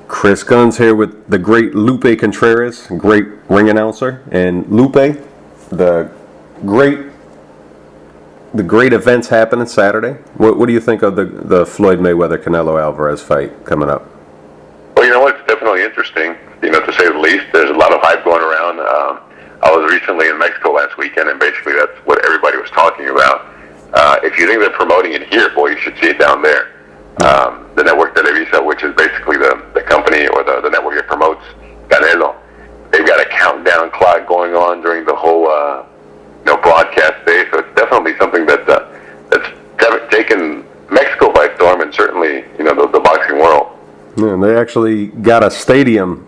Chris Gunzz here with the great Lupe Contreras, great ring announcer. And Lupe, the great events happening Saturday. What do you think of the Floyd Mayweather Canelo Alvarez fight coming up? Well, you know what? It's definitely interesting, to say the least. There's a lot of hype going around. I was recently in Mexico last weekend, and basically that's what everybody was talking about. If you think they're promoting it here, boy, you should see it down there. The network Televisa, which is basically the company or the network that promotes Canelo, they've got a countdown clock going on during the whole broadcast day. So it's definitely something that's taken Mexico by storm, and certainly the boxing world. Yeah, and they actually got a stadium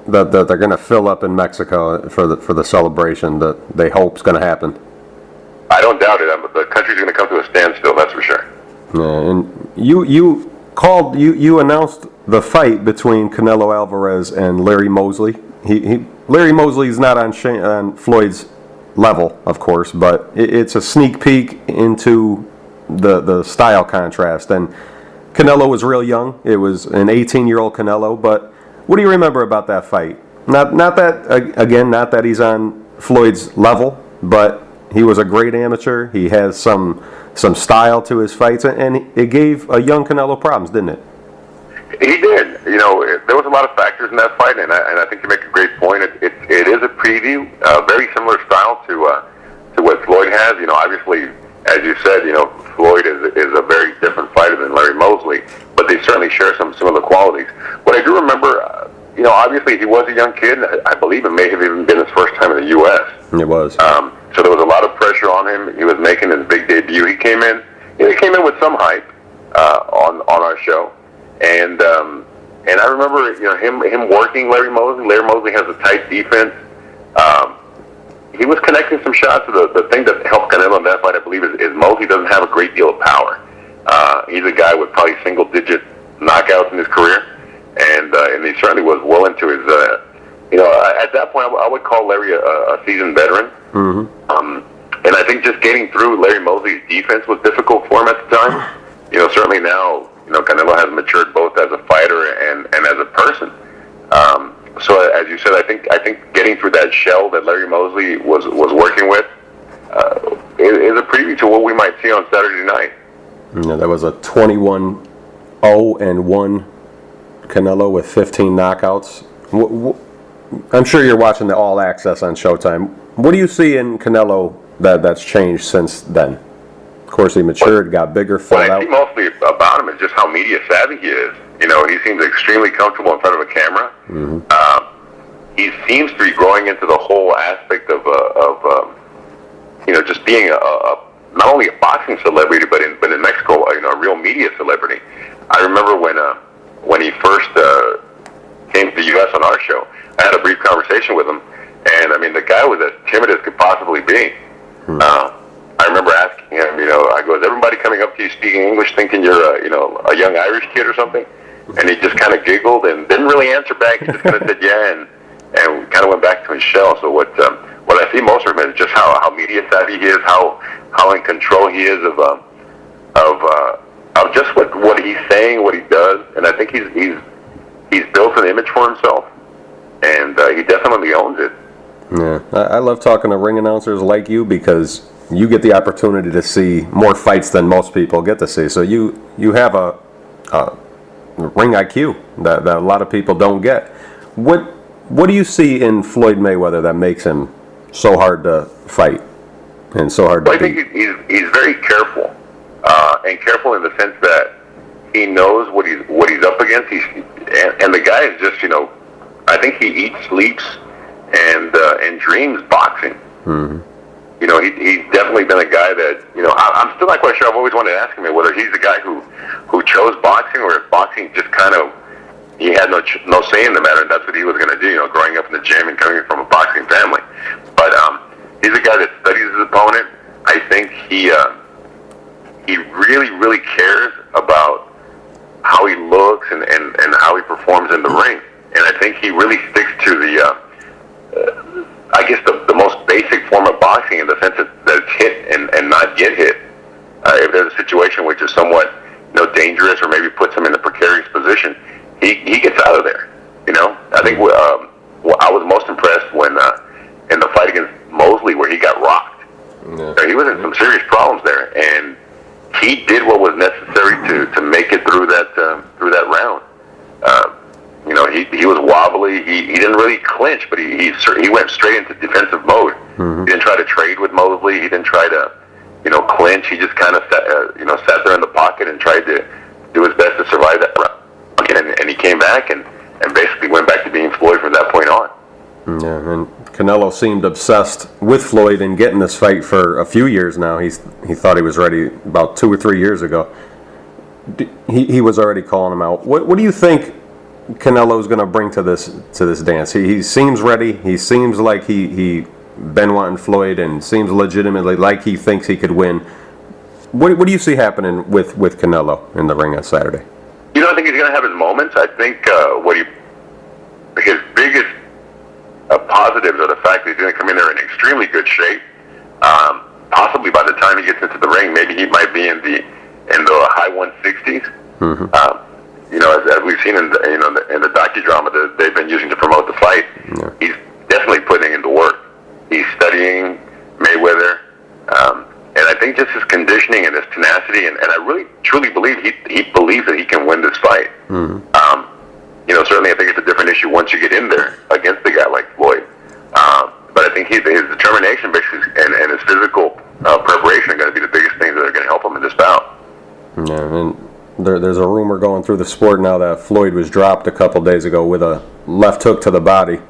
that they're going to fill up in Mexico for the celebration that they hope's going to happen. I don't doubt it. The country's going to come to a standstill, that's for sure. Yeah, and you announced the fight between Canelo Alvarez and Larry Mosley. Larry Mosley's not on Floyd's level, of course, but it's a sneak peek into the style contrast. And Canelo was real young. It was an 18-year-old Canelo. But what do you remember about that fight? Not that he's on Floyd's level, but he was a great amateur. He has some style to his fights, and it gave a young Canelo problems, didn't it? He did. There was a lot of factors in that fight, and I think you make a great point. It is a preview, very similar style to what Floyd has. Obviously, as you said, Floyd is a very different fighter than Larry Mosley, but they certainly share some similar qualities. What I do remember, obviously he was a young kid. I believe it may have even been his first time in the U.S. It was. So there was a lot of pressure on him. He was making his big debut. He came in with some hype on our show, and I remember him working Larry Mosley. Larry Mosley has a tight defense. He was connecting some shots. The thing that helped Canelo in that fight, I believe, is Mosley doesn't have a great deal of power. He's a guy with probably single-digit knockouts in his career, and he certainly was well into his. At that point, I would call Larry a seasoned veteran. Mm-hmm. And I think just getting through Larry Mosley's defense was difficult for him at the time. Certainly now, Canelo has matured both as a fighter and as a person. So as you said, I think getting through that shell that Larry Mosley was working with is a preview to what we might see on Saturday night. Yeah, that was a 21-0-1 Canelo with 15 knockouts. I'm sure you're watching the All Access on Showtime. What do you see in Canelo that's changed since then? Of course, he matured, got bigger, filled out. What I see mostly about him is just how media savvy he is. He seems extremely comfortable in front of a camera. Mm-hmm. He seems to be growing into the whole aspect of just being not only a boxing celebrity, but in Mexico, a real media celebrity. I remember when he first came to the U.S. on our show, I had a brief conversation with him, and the guy was as timid as could possibly be. I remember asking him, I go, is everybody coming up to you speaking English thinking you're a young Irish kid or something? And he just kind of giggled and didn't really answer back. He just kind of said, yeah, and kind of went back to his shell. So what I see most of him is just how media savvy he is, how in control he is of just what he's saying, what he does, and I think he's built an image for himself, and he definitely owns it. Yeah, I love talking to ring announcers like you because you get the opportunity to see more fights than most people get to see. So you have a ring IQ that a lot of people don't get. What do you see in Floyd Mayweather that makes him so hard to fight and so hard to beat? I think he's very careful, and careful in the sense that he knows what he's up against. And the guy is just I think he eats, sleeps, and dreams boxing. Mm-hmm. He's definitely been a guy that I'm still not quite sure. I've always wanted to ask him whether he's the guy who chose boxing, or if boxing just kind of he had no say in the matter, and that's what he was going to do. Growing up in the gym and coming from a boxing family, but he's a guy that studies his opponent. I think he really, really cares about how he looks and how he performs in the ring, and I think he really sticks to the most basic form of boxing in the sense that it's hit and not get hit. If there's a situation which is somewhat dangerous or maybe puts him in a precarious position, he gets out of there. You know, I think I was most impressed when in the fight against Mosley where he got rocked. Yeah. He was in some serious problems there, and he did what was necessary to make it through that round. You know, he was wobbly. He didn't really clinch, but he went straight into defensive mode. Mm-hmm. He didn't try to trade with Mosley. He didn't try to, you know, clinch. He just kind of sat there in the pocket and tried to do his best to survive that round. And he came back and basically went back to being Floyd from that point on. Yeah, and Canelo seemed obsessed with Floyd and getting this fight for a few years now. He thought he was ready about 2 or 3 years ago. He was already calling him out. What do you think Canelo's going to bring to this dance? He seems ready. He seems like he been wanting Floyd and seems legitimately like he thinks he could win. What do you see happening with Canelo in the ring on Saturday? You know, I think he's going to have his moments. I think his biggest positives are the fact that he's going to come in there in extremely good shape. Possibly by the time he gets into the ring, maybe he might be in the high 160s. Mm-hmm. You know, as we've seen in the docudrama that they've been using to promote the fight, yeah. He's definitely putting in the work. He's studying Mayweather, and I think just his conditioning and his tenacity, and I really truly believe he believes that he can win this fight. Mm-hmm. You know, certainly I think it's a different issue once you get in there against a guy like Floyd. But I think his determination basically and his physical preparation are going to be the biggest things that are going to help him in this bout. Yeah, and there's a rumor going through the sport now that Floyd was dropped a couple days ago with a left hook to the body.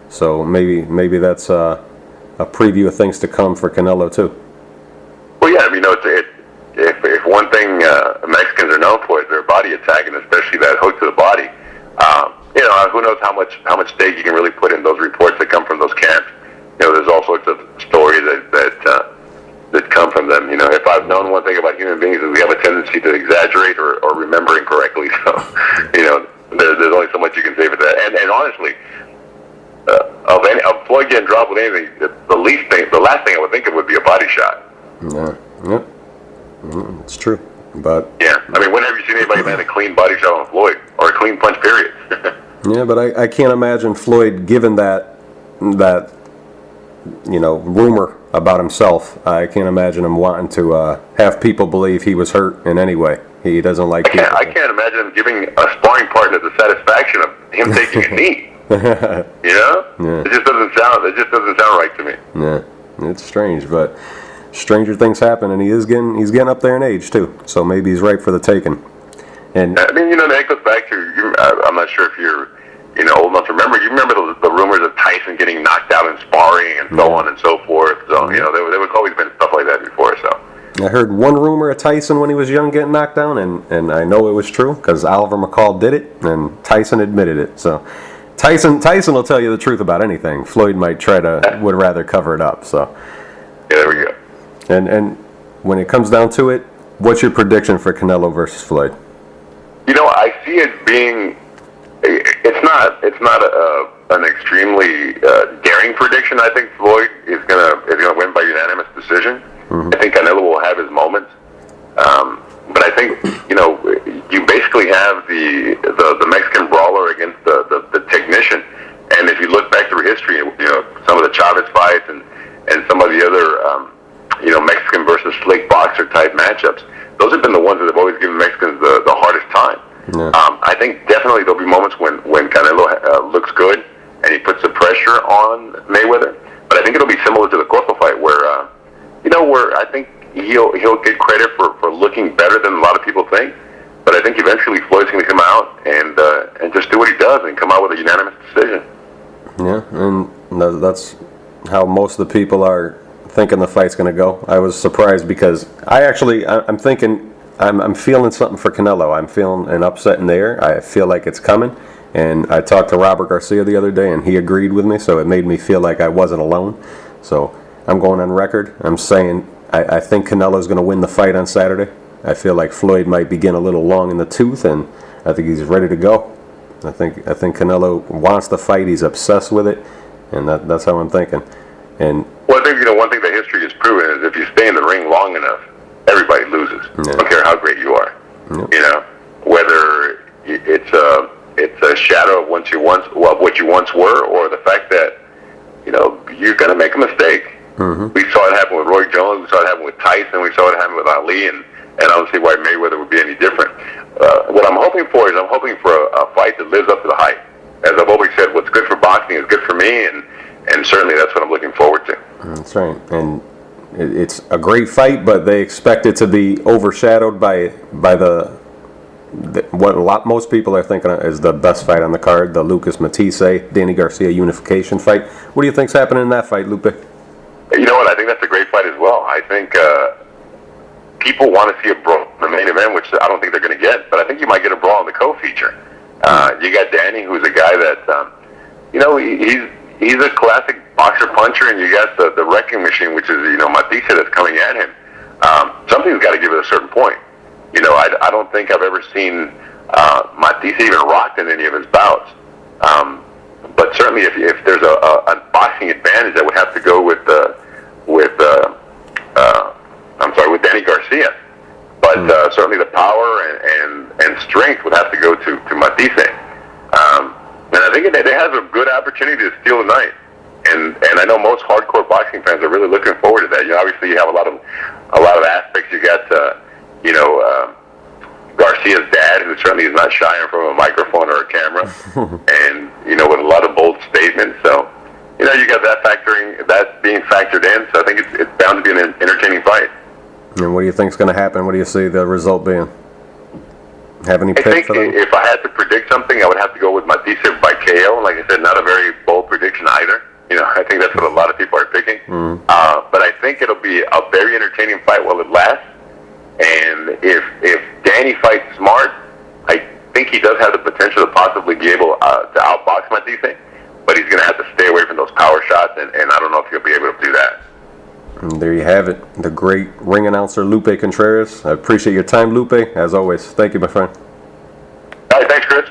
So maybe that's a preview of things to come for Canelo too. Well, yeah, I mean, if one thing Mexicans are known for is their body attack, and especially that hook to the body. You know, who knows how much stake you can really put in those reports that come from those camps. You know, there's all sorts of stories that come from them. You know, if I've known one thing about human beings is we have a tendency to exaggerate or remember incorrectly. So, you know, there's only so much you can say for that. And honestly, of Floyd getting dropped with anything, the last thing I would think of would be a body shot. Yeah, it's true. But yeah, I mean, when have you seen anybody land a clean body shot on Floyd or a clean punch? Period. Yeah, but I can't imagine Floyd given that rumor about himself. I can't imagine him wanting to have people believe he was hurt in any way. He doesn't like. I can't imagine him giving a sparring partner the satisfaction of him taking a knee. You know, yeah. It just doesn't sound right to me. Yeah, it's strange, but stranger things happen, and he's getting up there in age too. So maybe he's ripe for the taking. And I mean, you know, that goes back to I'm not sure if you're old enough to remember. You remember the rumors of Tyson getting knocked out in sparring and so on and so forth. So you know, there was always been stuff like that before. So I heard one rumor of Tyson when he was young getting knocked down, and I know it was true because Oliver McCall did it, and Tyson admitted it. So Tyson will tell you the truth about anything. Floyd would rather cover it up. So yeah, there we go. And when it comes down to it, what's your prediction for Canelo versus Floyd? You know, I see it being. It's not an extremely daring prediction. I think Floyd is gonna win by unanimous decision. Mm-hmm. I think Canelo will have his moments, but I think you basically have the Mexican brawler against the technician. And if you look back through history, some of the Chavez fights and some of the other Mexican versus slick boxer type matchups, those have been the ones that have always given Mexicans the hardest time. Yeah. I think definitely there'll be moments when Canelo looks good and he puts the pressure on Mayweather. But I think it'll be similar to the Corpo fight where I think he'll get credit for looking better than a lot of people think. But I think eventually Floyd's going to come out and just do what he does and come out with a unanimous decision. Yeah, and that's how most of the people are thinking the fight's going to go. I was surprised because I'm thinking. I'm feeling something for Canelo. I'm feeling an upset in the air. I feel like it's coming. And I talked to Robert Garcia the other day, and he agreed with me, so it made me feel like I wasn't alone. So I'm going on record. I'm saying I think Canelo's going to win the fight on Saturday. I feel like Floyd might be getting a little long in the tooth, and I think he's ready to go. I think Canelo wants the fight. He's obsessed with it, and that's how I'm thinking. And well, I think one thing that history has proven is if you stay in the ring long enough, everybody loses. Yeah. I don't care how great you are. Yep. You know, whether it's it's a shadow of what you once were, or the fact that you're going to make a mistake. Mm-hmm. We saw it happen with Roy Jones. We saw it happen with Tyson. We saw it happen with Ali, and I don't see why Mayweather would be any different. What I'm hoping for is a fight that lives up to the hype. As I've always said, what's good for boxing is good for me, and certainly that's what I'm looking forward to. That's right. And it's a great fight, but they expect it to be overshadowed by what most people are thinking is the best fight on the card, the Lucas Matisse, Danny Garcia unification fight. What do you think's happening in that fight, Lupe? You know what? I think that's a great fight as well. I think people want to see a brawl in the main event, which I don't think they're going to get, but I think you might get a brawl in the co-feature. You got Danny, who's a guy that, he's a classic boxer puncher, and you got the wrecking machine, which is, Matisse, that's coming at him. Something's got to give it a certain point. I don't think I've ever seen Matisse even rocked in any of his bouts. But certainly, if there's a boxing advantage, that would have to go with Danny Garcia. But certainly, the power and strength would have to go to Matisse. And I think it has a good opportunity to steal the night. And I know most hardcore boxing fans are really looking forward to that. Obviously, you have a lot of aspects. You got Garcia's dad, who certainly is not shy in front of a microphone or a camera, and with a lot of bold statements. So you got that being factored in. So I think it's bound to be an entertaining fight. And what do you think is going to happen? What do you see the result being? Have any pick for them? If I had to predict something, I would have to go with Matisse by KO. Like I said, not a very bold prediction either. I think that's what a lot of people are picking. Mm-hmm. But I think it'll be a very entertaining fight while it lasts. And if Danny fights smart, I think he does have the potential to possibly be able to outbox Matisse. But he's going to have to stay away from those power shots, and I don't know if he'll be able to do that. And there you have it, the great ring announcer Lupe Contreras. I appreciate your time, Lupe, as always. Thank you, my friend. All right, thanks, Chris.